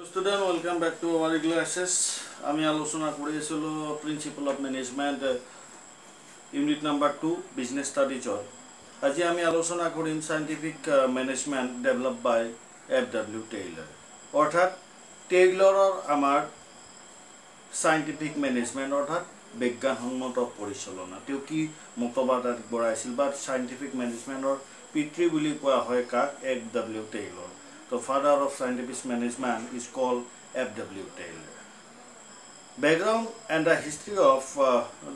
Hello student, welcome back to our classes. আমি আলোচনা কৰি আছিলো principle of management unit number 2 business studies. আজি আমি আলোচনা কৰিম সাইন্টিফিক মেনেজমেন্ট ডেভেলপ বাই এফ.ডব্লিউ. টেইলৰ। অৰ্থাৎ টেইলৰৰ আমাৰ সাইন্টিফিক মেনেজমেন্ট অৰ্থাৎ বিজ্ঞানসন্মত পৰিচালনা। তেওঁ কি মতবাদ আগবঢ়াইছিল বা সাইন্টিফিক মেনেজমেন্টৰ পিতৃ বুলি কোৱা হয় কাক? এফ.ডব্লিউ. Taylor. The father of scientific management is called F.W. Taylor. Background and the history of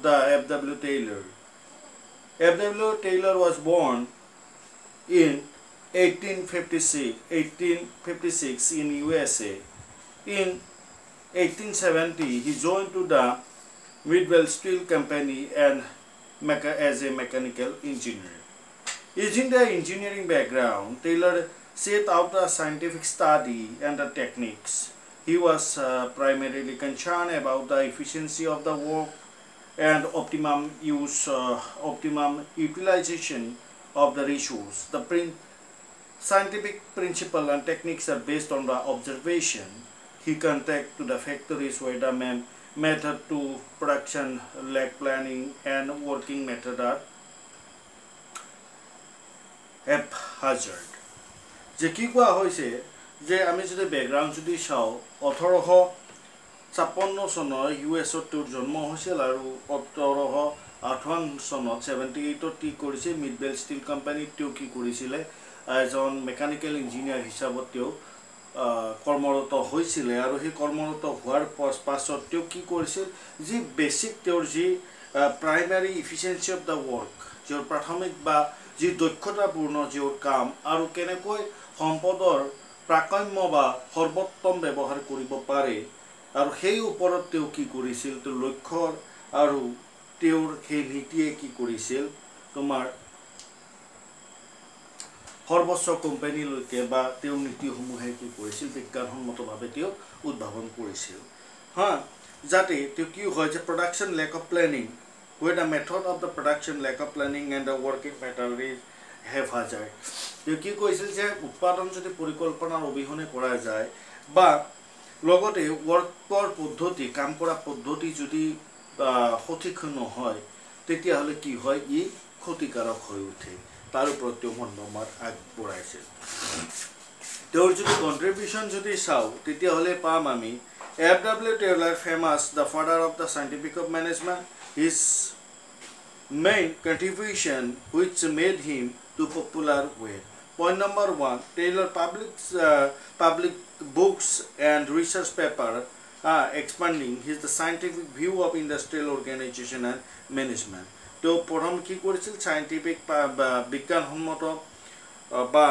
the F.W. Taylor. F.W. Taylor was born in 1856 in USA. In 1870, he joined to the Midwell Steel Company and as a mechanical engineer. Using the engineering background, Taylor set out a scientific study and the techniques. He was primarily concerned about the efficiency of the work and optimum utilization of the resource. The scientific principle and techniques are based on the observation. He contact to the factories where the method to production, lag planning and working method are haphazard. যে কি কোৱা হৈছে যে আমি যদি ব্যাকগ্ৰাউণ্ড যদি চাওঁ 1856 চনৰ ইউএছত তেওঁৰ জন্ম হৈছিল আৰু 1858 চনত 78ত কি কৰিছে মিডৱেল ষ্টিল কোম্পানীত তেওঁ কি কৰিছিলে এজন মেকানিকেল ইঞ্জিনিয়াৰ হিচাপত তেওঁ কৰ্মৰত হৈছিল আৰু সেই কৰ্মৰত হোৱাৰ পাছত তেওঁ কি কৰিছিল যি বেসিক তেওঁৰ যি primary efficiency of the work যে প্ৰাথমিক বা যি দক্ষতাপূৰ্ণ যে কাম আৰু কেনেকৈ সম্পদৰ প্ৰাকম্য বা সৰ্বোত্তম ব্যৱহাৰ কৰিব পাৰে আৰু সেই ওপৰত তেওঁ কি কৰিছিল তেওঁৰ লক্ষ্য আৰু তেওঁৰ সেই নীতিয়ে কি কৰিছিল তোমাৰ সৰ্বোচ্চ কোম্পানীলৈকে বা তেওঁৰ নীতিসমূহে কি কৰিছিল বিজ্ঞানসন্মতভাৱে তেওঁ উদ্ভাৱন কৰিছিল যাতে তেওঁ কি হয় যে production lake of planning where the method of the production lack of planning and the working pattern is haphazard. তেওঁ কি কৈছিল যে উৎপাদন যদি পৰিকল্পনাৰ অবিহনে কৰা যায় বা লগতে ওয়াৰ্কৰ পদ্ধতি কাম কৰা পদ্ধতি যদি সঠিক নহয় তেতিয়া হলে কি হয় ই ক্ষতিকাৰক হৈ উঠে তাৰ ওপৰত তেওঁ মন্তব্য আগবঢ়াইছিল তেওঁৰ যদি কন্ট্ৰিবিউশন যদি চাও তেতিয়া হলে পাম আমি F.W. Taylor famous the father of the scientific of management. His main contribution which made him to popular way. Point number 1, Taylor public books and research paper expanding his the scientific view of industrial organization and management. তো প্রথম কি করেছিল scientific বিজ্ঞানসম্মত বা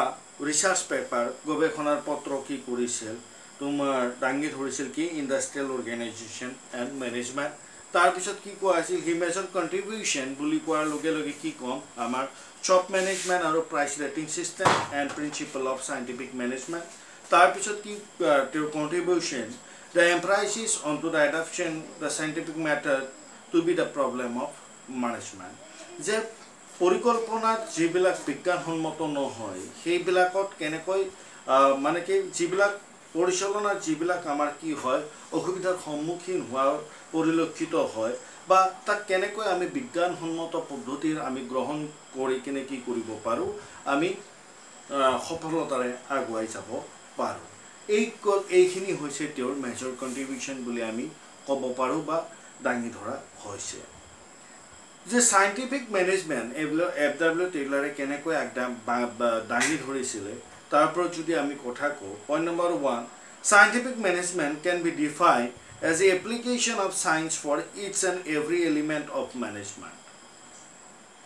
research paper গবেষণার পত্র কি করেছিল তোমার দাঙ্গি ধরেছিল কি ইন্ডাস্ট্রিয়াল অর্গানাইজেশন এন্ড ম্যানেজমেন্ট তার পিছত কি কোৱা আছিল হি মেজৰ কন্ট্ৰিবিউশন বুলি কোৱাৰ লগে লগে কি কম আমাৰ টপ ম্যানেজমেন্ট আৰু price rating system and principle of scientific management তাৰ পিছত কি তেওঁৰ contribution the emphasise on to the adoption the scientific method to be the problem of management যে পৰিকল্পনাত যিবিলাক বিজ্ঞানসন্মত নহয় সেইবিলাকত কেনেকৈ মানে কি যিবিলাক পৰিচালনাৰ যিবিলাক আমাৰ কি হয় অসুবিধাৰ সন্মুখীন হোৱাৰ পৰিলক্ষিত হয় বা তাক কেনেকৈ আমি বিজ্ঞানসন্মত পদ্ধতিৰ আমি গ্ৰহণ কৰি কেনে কি কৰিব পাৰো আমি সফলতাৰে আগুৱাই যাব পাৰো এইখিনি হৈছে তেওঁৰ মেজৰ কন্ট্ৰিবিউশন বুলি আমি ক'ব পাৰো বা দাঙি ধৰা হৈছে যে সাইন্টিফিক মেনেজমেন্ট F.W. টেইলৰে কেনেকৈ একদম দাঙি ধৰিছিল তাৰ ওপৰত যদি আমি কথা কওঁ point number 1 scientific management can be defined as the application of science for each and every element of management.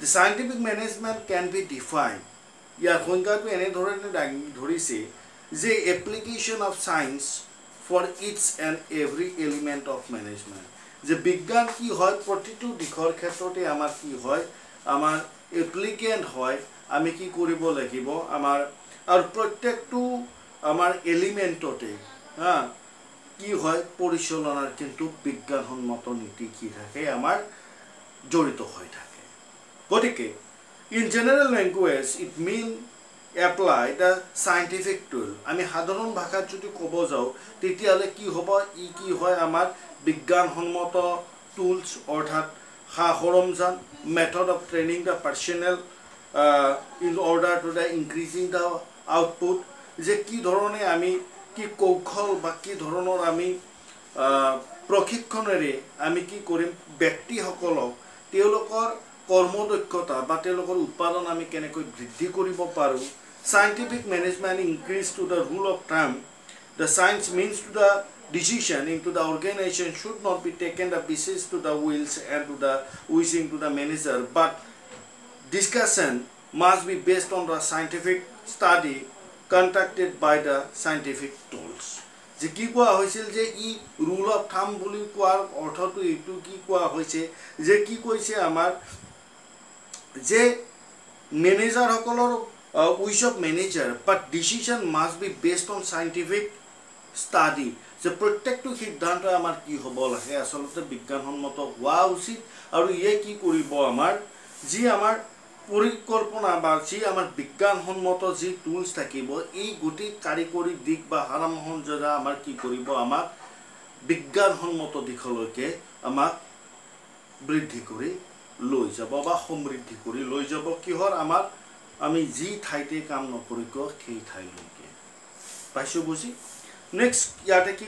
The scientific management can be defined ইয়াৰ সংজ্ঞাটো এনে ধৰণে ধৰিছে যে application of science for each and every element of management যে বিজ্ঞান কি হয় প্ৰতিটো দিশৰ ক্ষেত্ৰতে আমাৰ কি হয় আমাৰ এপ্লিকেন্ট হয় আমি কি কৰিব লাগিব আমাৰ আৰু প্ৰত্যেকটো আমাৰ এলিমেন্টতে কি হয় পৰিচালনাৰ কিন্তু বিজ্ঞানসন্মত নীতি কি থাকে আমাৰ জড়িত হৈ থাকে গতিকে in general language it means apply the scientific tool আমি সাধারণ ভাষাত যদি কব যাও তেতিয়ালে কি হ'ব ই কি হয় আমাৰ বিজ্ঞানসন্মত টুলস অৰ্থাৎ সৰঞ্জাম method of training the personnel in order to the increasing the output যে কি ধৰণে আমি কি কৌশল বা কি ধৰণৰ আমি প্ৰশিক্ষণৰে আমি কি কৰিম ব্যক্তিসকলক তেওঁলোকৰ কৰ্মদক্ষতা বা তেওঁলোকৰ উৎপাদন আমি কেনেকৈ বৃদ্ধি কৰিব পাৰো scientific management increase to the rule of thumb the science means to the decision into the organization should not be taken the basis to the wills and to the wishing to the manager but discussion must be based on the scientific study conducted by the scientific tools যে কি কোৱা হৈছিল যে ই rule of থাম বুলি কোৱাৰ অৰ্থটো এইটো কি কোৱা হৈছে যে কি কৈছে আমাৰ যে ম্যানেজাৰ সকলৰ wish of manager but decision must be based on scientific study যে প্ৰত্যেকটো সিদ্ধান্ত আমাৰ কি হ'ব লাগে আসলতে বিজ্ঞানসন্মত হোৱা উচিত আৰু ইয়ে কি কৰিব আমাৰ যি আমাৰ পৰিকল্পনা বা যি আমাৰ বিজ্ঞানসন্মত যি টুলস থাকিব এই গুটি কাৰিকৰী দিক বা হাৰামহনজা আমাৰ কি কৰিব আমাক বিজ্ঞানসন্মত দিশলৈকে আমাক বৃদ্ধি কৰি লৈ যাব বা সমৃদ্ধি কৰি লৈ যাব কিহৰ আমাৰ আমি যি ঠাইতে কাম নকৰিক সেই ঠাইলৈকে পাইছো বুজি নেক্সট ইয়াতে কি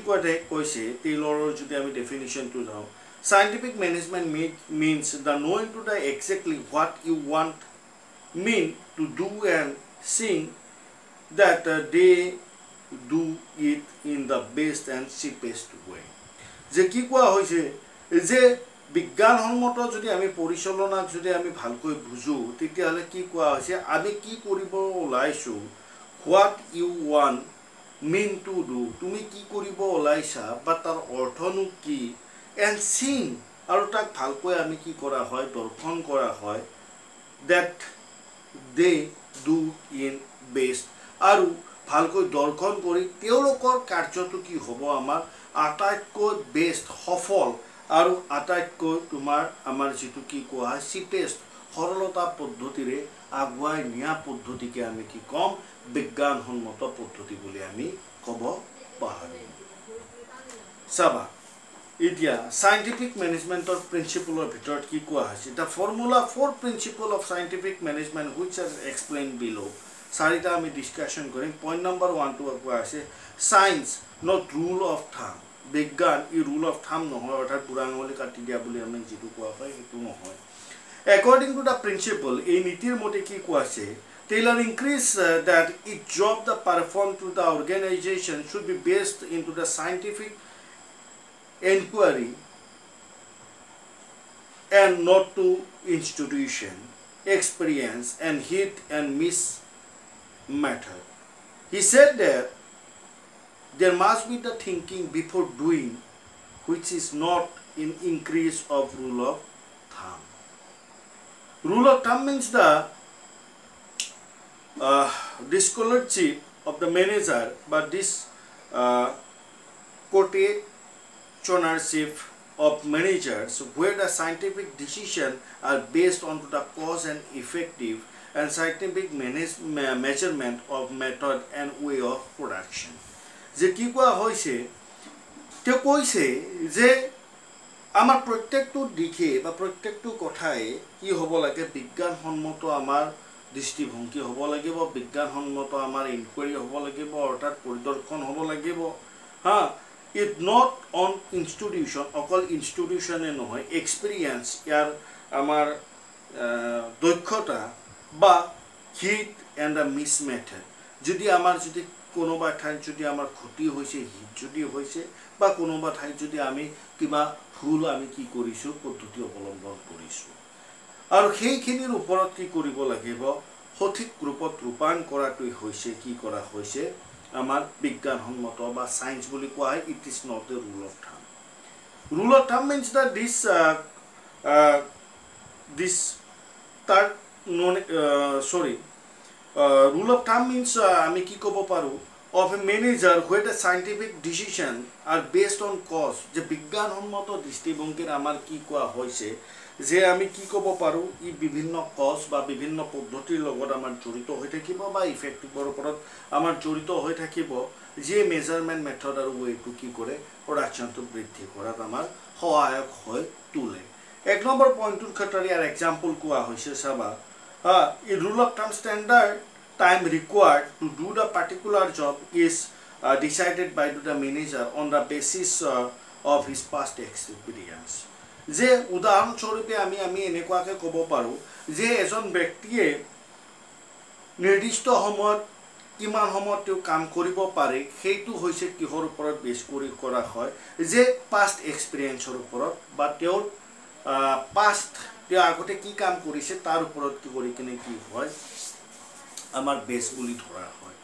কৈছে টেইলৰৰ যদি আমি ডেফিনিশনটো যাও scientific management means the knowing to the exactly what you want mean to do and seeing that they do it in the best and cheapest way যে কি কোৱা হৈছে যে বিজ্ঞানসন্মত যদি আমি পৰিচালনাক যদি আমি ভালকৈ বুজো তেতিয়ালে কি কোৱা হৈছে আমি কি কৰিব ওলাইছো what you want mean to do তুমি কি কৰিব ওলাইছা বা তাৰ অৰ্থনো কি and seeing আৰু তাক ভালকৈ আমি কি কৰা হয় দৰ্শন কৰা হয় that they do in best আৰু ভালকৈ দৰ্শন কৰি তেওঁলোকৰ কাৰ্যটো কি হ'ব আমাৰ আটাইতকৈ বেষ্ট সফল আৰু আটাইতকৈ তোমাৰ আমাৰ যেটো কি কোৱা চিপেষ্ট সৰলতা পদ্ধতিৰে আগুৱাই নিয়া পদ্ধতিকে আমি কি কম বিজ্ঞানসন্মত পদ্ধতি বুলি আমি কব পাৰো সাবা ইডিয়া সাইন্টিফিক মেনেজমেন্টৰ প্ৰিন্সিপলৰ ভিতৰত কি কোৱা হৈছে the formula for principle of scientific management which are explain below চাৰিটা আমি ডিসকাশন কৰিম পইণ্ট নম্বৰ 1 টো কোৱা আছে সায়েন্স নট ৰুল অফ থাম বিজ্ঞান ই ৰুল অফ থাম নহয় অৰ্থাৎ পুৰাঙলি কাটি দিয়া বুলি আমি যেটো কোৱা হয় হেতু নহয় according to the principle এই নীতিৰ মতে কি কোৱা আছে Taylor increase that each job the performed to the organization should be based into the scientific inquiry and not to institution experience and hit and miss method he said that there must be the thinking before doing which is not in increase of rule of thumb rule of thumb means the scholarship of the manager but this quotationship of managers where the scientific decision are based on the cause and effective and scientific measurement of method and way of production যে কি কোৱা হৈছে তে কৈছে যে আমাৰ প্ৰত্যেকটো দিশে বা প্ৰত্যেকটো কথাই কি হ'ব লাগে বিজ্ঞানসন্মত আমাৰ দৃষ্টিভংগী হ'ব লাগিব বিজ্ঞানসন্মত আমাৰ ইনকুৱাৰী হ'ব লাগিব অৰ্থাৎ পৰিদৰ্শন হ'ব লাগিব হা it not on institution অকল ইনষ্টিটিউচনে নহয় এক্সপেৰিয়েন্স ইয়াৰ আমাৰ দক্ষতা বা হিট এণ্ড আ মিছ মেথড যদি আমাৰ যদি কোনোবা ঠাইত যদি আমাৰ ক্ষতি হৈছে হিট যদি হৈছে বা কোনোবা ঠাইত যদি আমি কিবা ভুল আমি কি কৰিছো পদ্ধতি অৱলম্বন কৰিছো আৰু সেইখিনিৰ ওপৰত কি কৰিব লাগিব সঠিক ৰূপত ৰূপায়ণ কৰাটোই হৈছে কি কৰা হৈছে আমাৰ বিজ্ঞানসন্মত বা সায়েন্স বুলি কোৱা হয় it is not a rule of thumb rule of thumb means that this third rule of thumb means আমি কি ক'ব পাৰো of a manager where the scientific decision are based on cause যে বিজ্ঞানসন্মত দৃষ্টিভংগীৰ আমাৰ কি কোৱা হৈছে যে আমি কি ক'ব পাৰোঁ ই বিভিন্ন কজ বা বিভিন্ন পদ্ধতিৰ লগত আমাৰ জড়িত হৈ থাকিব বা ইফেক্টিভৰ ওপৰত আমাৰ জড়িত হৈ থাকিব যিয়ে মেজাৰমেণ্ট মেথড আৰু ৱেটো কি কৰে প্ৰডাকশ্যনটো বৃদ্ধি কৰাত আমাৰ সহায়ক হৈ তোলে 1 নম্বৰ পইণ্টৰ ক্ষেত্ৰত ইয়াৰ এক্সাম্পল কোৱা হৈছে চাবা a rule of thumb standard time required to do the particular job is decided by the manager on the basis of his past experience যে উদাহৰণস্বৰূপে আমি এনেকুৱাকৈ ক'ব পাৰোঁ যে এজন ব্যক্তিয়ে নিৰ্দিষ্ট সময়ত কিমান সময়ত তেওঁ কাম কৰিব পাৰে সেইটো হৈছে কিহৰ ওপৰত বেছ কৰি কৰা হয় যে পাষ্ট এক্সপিৰিয়েন্সৰ ওপৰত বা তেওঁৰ পাষ্ট তেওঁ আগতে কি কাম কৰিছে তাৰ ওপৰত কি কৰি কিনে কি হয় আমাৰ বেছ বুলি ধৰা হয়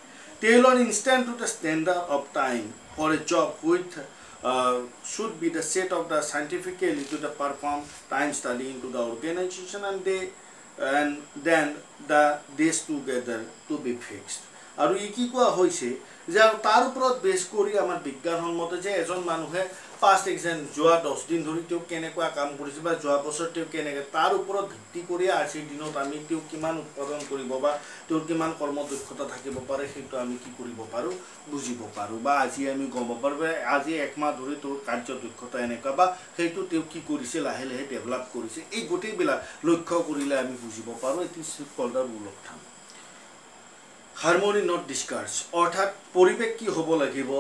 tailor instant to the standard of time for a job which should be the set of the scientifically to the perform time study into the organization and then the days together to be fixed আৰু ই কি কোৱা হৈছে যে তাৰ ওপৰত বেছ কৰি আমাৰ বিজ্ঞানসন্মত যে এজন মানুহে পাষ্ট এক্সাম যোৱা 10 দিন ধৰি তেওঁ কেনেকুৱা কাম কৰিছে বা যোৱা বছৰ তেওঁ কেনেকৈ তাৰ ওপৰত ভিত্তি কৰি আজি দিনত আমি তেওঁ কিমান উৎপাদন কৰিব বা তেওঁৰ কিমান কৰ্মদক্ষতা থাকিব পাৰে সেইটো আমি কি কৰিব পাৰোঁ বুজিব পাৰোঁ বা আজি আমি গম পাব পাৰোঁ আজি এক মাহ ধৰি তেওঁৰ কাৰ্যদক্ষতা এনেকুৱা বা সেইটো তেওঁ কি কৰিছে লাহে লাহে ডেভেলপ কৰিছে এই গোটেইবিলাক লক্ষ্য কৰিলে আমি বুজিব পাৰোঁ এটি কল্ডাৰ rule of thumb harmony not discord অৰ্থাৎ পৰিৱেশ কি হ'ব লাগিব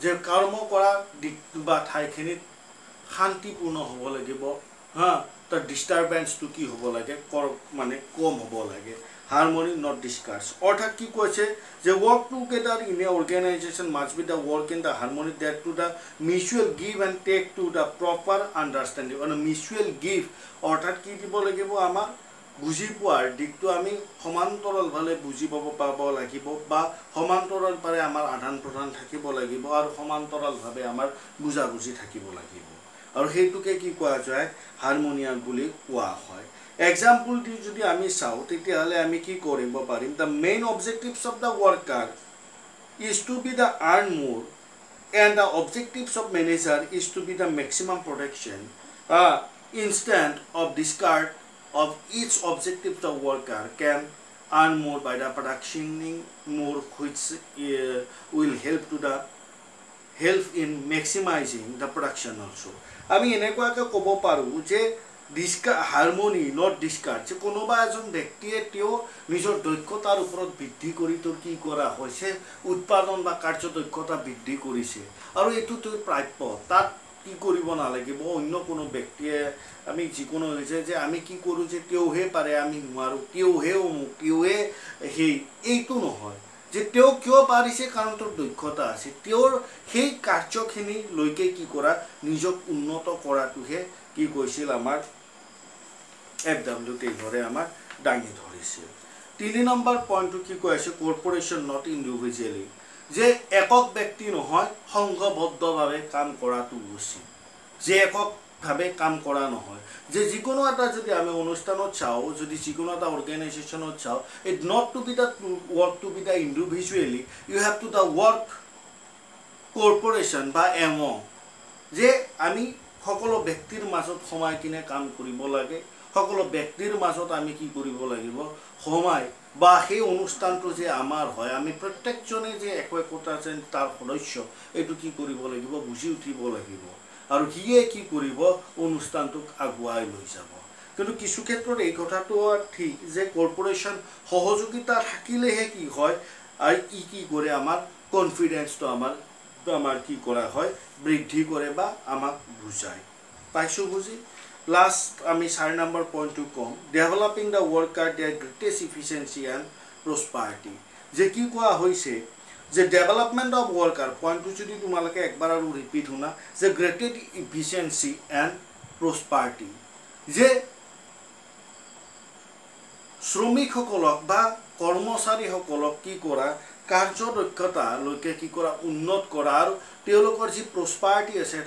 যে কৰ্ম কৰা দিকটো বা ঠাইখিনিত শান্তিপূৰ্ণ হ'ব লাগিব তাৰ ডিস্টাৰবেন্সটো কি হ'ব লাগে মানে কম হ'ব লাগে হাৰমনি নট ডিসকাৰ্জ অৰ্থাৎ কি কৈছে যে work together in a organization must be the work in the harmony that to the mutual give and take to the proper understanding or mutual give অৰ্থাৎ কি দিব লাগিব আমাৰ বুজি পোৱাৰ দিকটো আমি সমান্তৰালভাৱে বুজি পাব লাগিব বা সমান্তৰালভাৱে আমাৰ আদান প্ৰদান থাকিব লাগিব আৰু সমান্তৰালভাৱে আমাৰ বুজাবুজি থাকিব লাগিব আৰু হেতুকে কি কোৱা যায় হাৰমনিয়াম বুলি কোৱা হয় এক্সাম্পল দি যদি আমি চাও তেতিয়াহলে আমি কি কৰিব পাৰিম the main objectives of the worker is to be the earn more and the objectives of manager is to be the maximum production instead of discard of each objective the worker can earn more by the productioning more which will help in maximizing the production also আমি এনেকুৱাকৈ ক'ব পাৰোঁ যে harmony not ডিসকাৰ্ড যে কোনোবা এজন ব্যক্তিয়ে তেওঁ নিজৰ দক্ষতাৰ ওপৰত বৃদ্ধি কৰি তোৰ কি কৰা হৈছে উৎপাদন বা কাৰ্যদক্ষতা বৃদ্ধি কৰিছে আৰু এইটো তোৰ প্ৰাপ্য তাত কি কৰিব নালাগিব অন্য কোনো ব্যক্তিয়ে আমি যিকোনো হৈছে যে আমি কি কৰোঁ যে তেওঁহে পাৰে আমি নোৱাৰোঁ তেওঁহে অমুক তেওঁহে সেই এইটো নহয় যে তেওঁ কিয় পাৰিছে কাৰণ তোৰ দক্ষতা আছে তেওঁৰ সেই কাৰ্যখিনি লৈকে কি কৰা নিজক উন্নত কৰাটোহে কি কৈছিল আমাৰ FW টেইলৰে আমাৰ দাঙি ধৰিছে 3 নম্বৰ পইণ্টটো কি কৈ আছে কৰ্পোৰেচন নট ইন্ডিভিজুৱেলি যে একক ব্যক্তি নহয় সংঘবদ্ধভাৱে কাম কৰাটো উচিত যে এককভাৱে কাম কৰা নহয় যে যিকোনো এটা যদি আমি অনুষ্ঠানত চাও যদি যিকোনো এটা অৰ্গানাইজেশ্যনত চাও it not to be the work to be the individually you have to the work corporation বা এমঅ যে আমি সকলো ব্যক্তিৰ মাজত সময় কিনে কাম কৰিব লাগে সকলো ব্যক্তিৰ মাজত আমি কি কৰিব লাগিব সময় বা সেই অনুষ্ঠানটো যে আমাৰ হয় আমি প্ৰত্যেকজনে যে একতা যেন তাৰ সদস্য এটো কি কৰিব লাগিব বুজি উঠিব লাগিব আৰু হিয়ে কি কৰিব অনুষ্ঠানটোক আগুৱাই লৈ যাব কিন্তু কিছু ক্ষেত্ৰত এই কথাটো ঠিক যে কৰ্পোৰেচন সহযোগিতা থাকিলেহে কি হয় আৰু ই কি কৰে আমাৰ কনফিডেন্সটো আমাৰ কি কৰা হয় বৃদ্ধি কৰে বা আমাক বুজায় পাইছো বুজি Last, আমি 4 number point to come. Developing the worker their greatest efficiency and prosperity. যে কি কোৱা হৈছে যে development of worker point to যদি তোমালোকে একবাৰ আৰু ৰিপিট হোনা যে greatest efficiency and prosperity. যে শ্ৰমিকসকলক বা কৰ্মচাৰীসকলক কি কৰা কাৰ্যদক্ষতা লৈকে কি কৰা উন্নত কৰা আৰু তেওঁলোকৰ যি প্ৰসপাৰিটি আছে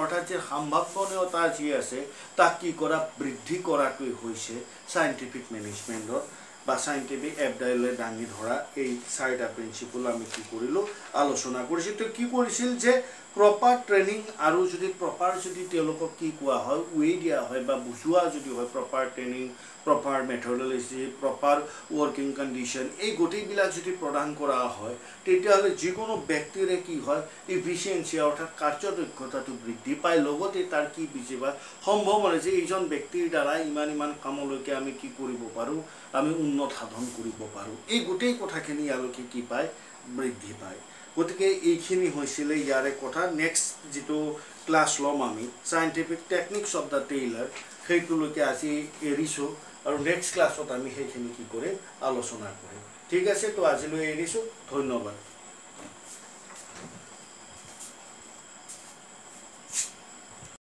অৰ্থাৎ যে সম্ভাৱনীয়তা যি আছে তাক কি কৰা বৃদ্ধি কৰাটোই হৈছে সাইন্টিফিক মেনেজমেন্টৰ বা সাইন্টিফিক এপডাইলে দাঙি ধৰা এই চাৰিটা প্ৰিন্সিপল আমি কি কৰিলো আলোচনা কৰিছিল তো কি কৰিছিল যে প্ৰপাৰ ট্ৰেইনিং আৰু যদি প্ৰপাৰ যদি তেওঁলোকক কি কোৱা হয় ৱে দিয়া হয় বা বুজোৱা যদি হয় proper training proper methodology proper working condition এই গোটেইবিলাক যদি প্ৰদান কৰা হয় তেতিয়াহ'লে যিকোনো ব্যক্তিৰে কি হয় ইফিচিয়েঞ্চি অৰ্থাৎ কাৰ্যদক্ষতাটো বৃদ্ধি পায় লগতে তাৰ কি বুজিবা সম্ভৱ হয় যে এইজন ব্যক্তিৰ দ্বাৰা ইমান কামলৈকে আমি কি কৰিব পাৰোঁ আমি উন্নত সাধন কৰিব পাৰোঁ এই গোটেই কথাখিনি আলোকে কি পায় বৃদ্ধি পায় গতিকে এইখিনি হৈছিলে ইয়াৰে কথা নেক্সট যেটো ক্লাছ ল'ম আমি scientific techniques of the Taylor সেইটোলৈকে আজি এৰিছোঁ আৰু নেক্সট ক্লাছত আমি সেইখিনি কি কৰিম আলোচনা কৰিম ঠিক আছে তো আজিলৈ এৰিছোঁ ধন্যবাদ